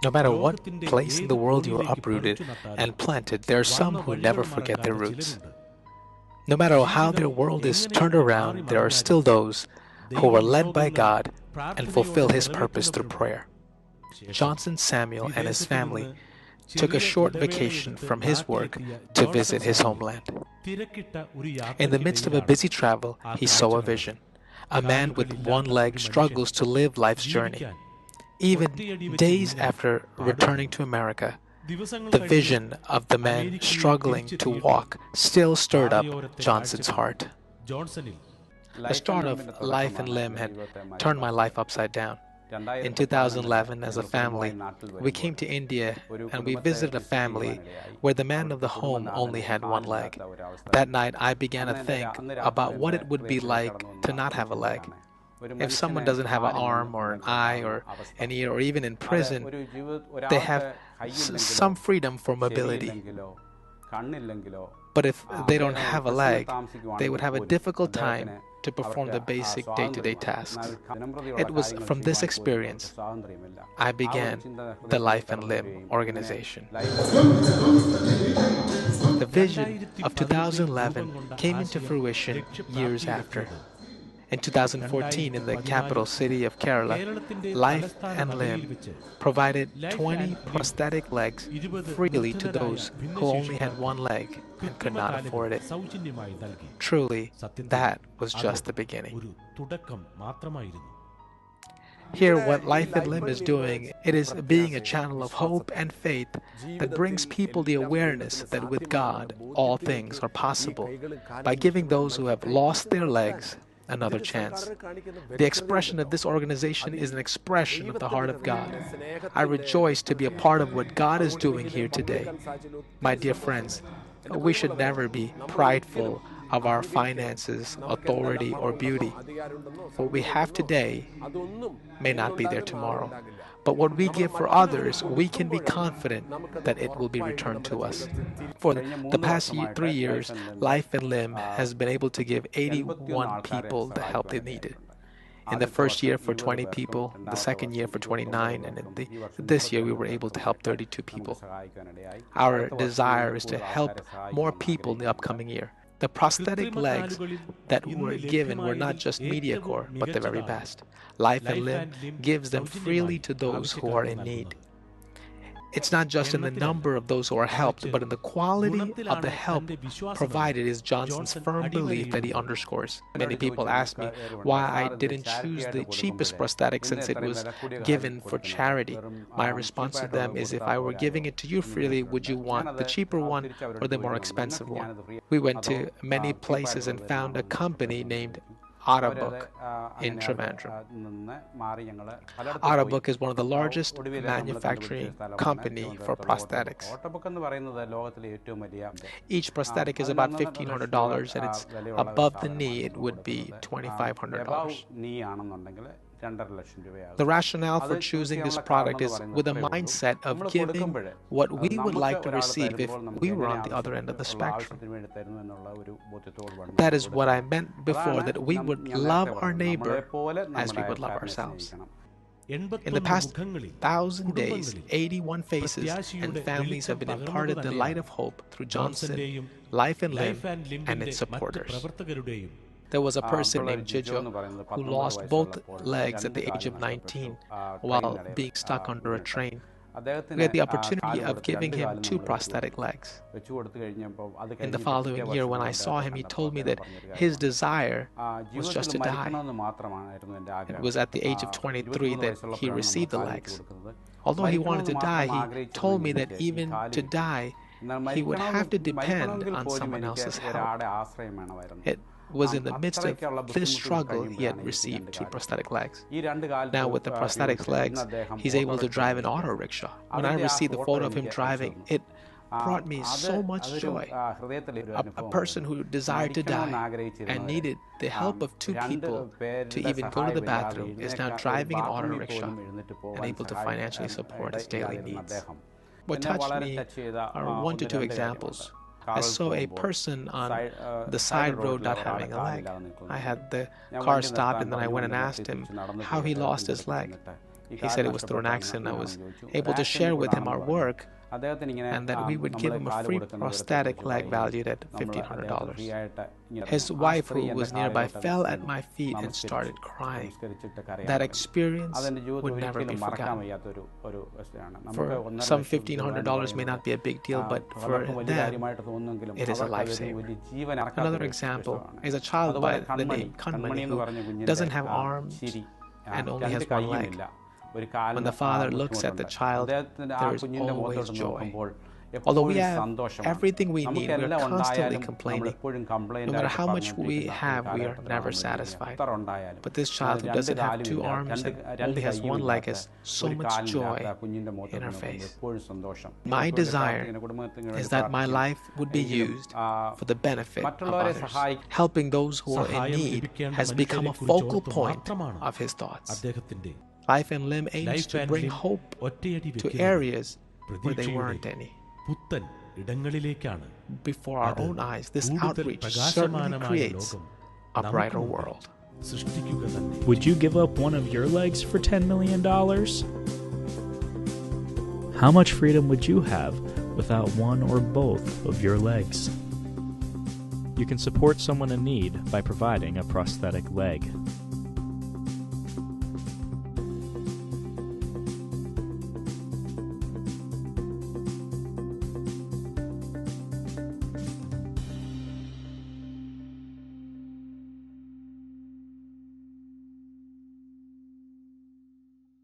No matter what place in the world you are uprooted and planted, there are some who never forget their roots. No matter how their world is turned around, there are still those who are led by God and fulfill His purpose through prayer. Johnson Samuel and his family took a short vacation from his work to visit his homeland. In the midst of a busy travel, he saw a vision. A man with one leg struggles to live life's journey. Even days after returning to America, the vision of the man struggling to walk still stirred up Johnson's heart. The start of Life and Limb had turned my life upside down. In 2011, as a family, we came to India and we visited a family where the man of the home only had one leg. That night, I began to think about what it would be like to not have a leg. If someone doesn't have an arm or an eye or an ear, or even in prison, they have some freedom for mobility. But if they don't have a leg, they would have a difficult time to perform the basic day-to-day tasks. It was from this experience I began the Life and Limb organization. The vision of 2011 came into fruition years after. In 2014, in the capital city of Kerala, Life and Limb provided 20 prosthetic legs freely to those who only had one leg and could not afford it. Truly, that was just the beginning. Here, what Life and Limb is doing, it is being a channel of hope and faith that brings people the awareness that with God, all things are possible, by giving those who have lost their legs another chance. The expression of this organization is an expression of the heart of God. I rejoice to be a part of what God is doing here today. My dear friends, we should never be prideful of our finances, authority, or beauty. What we have today may not be there tomorrow. But what we give for others, we can be confident that it will be returned to us. For the past 3 years, Life and Limb has been able to give 81 people the help they needed. In the first year for 20 people, the second year for 29, and this year we were able to help 32 people. Our desire is to help more people in the upcoming year. The prosthetic legs that were given were not just mediocre, but the very best. Life and Limb gives them freely to those who are in need. It's not just in the number of those who are helped, but in the quality of the help provided is Johnson's firm belief that he underscores. Many people ask me why I didn't choose the cheapest prosthetic since it was given for charity. My response to them is, if I were giving it to you freely, would you want the cheaper one or the more expensive one? We went to many places and found a company named Arabook in Trivandrum. Arabook is one of the largest manufacturing company for prosthetics. Each prosthetic is about $1,500, and it's above the knee, it would be $2,500. The rationale for choosing this product is with a mindset of giving what we would like to receive if we were on the other end of the spectrum. That is what I meant before, that we would love our neighbor as we would love ourselves. In the past 1,000 days, 81 faces and families have been imparted the light of hope through Johnson, Life and Limb, and its supporters. There was a person named Jijo who lost both legs at the age of 19 while being stuck under a train. We had the opportunity of giving him 2 prosthetic legs. In the following year, when I saw him, he told me that his desire was just to die. It was at the age of 23 that he received the legs. Although he wanted to die, he told me that even to die, he would have to depend on someone else's help. It was in the midst of this struggle he had received 2 prosthetic legs. Now with the prosthetic legs, he's able to drive an auto rickshaw. When I received the photo of him driving, it brought me so much joy. A person who desired to die and needed the help of 2 people to even go to the bathroom is now driving an auto rickshaw and able to financially support his daily needs. What touched me are 1 to 2 examples. I saw a person on the side road not having a leg. I had the car stop, and then I went and asked him how he lost his leg. He said it was through an accident. I was able to share with him our work, and that we would give him a free prosthetic leg valued at $1,500. His wife, who was nearby, fell at my feet and started crying. That experience would never be forgotten. For some, $1,500 may not be a big deal, but for them, it is a lifesaver. Another example is a child by the name Kanmani, who doesn't have arms and only has one leg. When the father looks at the child, there is always joy. Although we have everything we need, we are constantly complaining. No matter how much we have, we are never satisfied. But this child who doesn't have two arms and only has one leg has so much joy in her face. My desire is that my life would be used for the benefit of others. Helping those who are in need has become a focal point of his thoughts. Life and Limb aims to bring hope to areas where there weren't any. Before our own eyes, this outreach certainly creates a brighter world. Would you give up one of your legs for $10 million? How much freedom would you have without one or both of your legs? You can support someone in need by providing a prosthetic leg.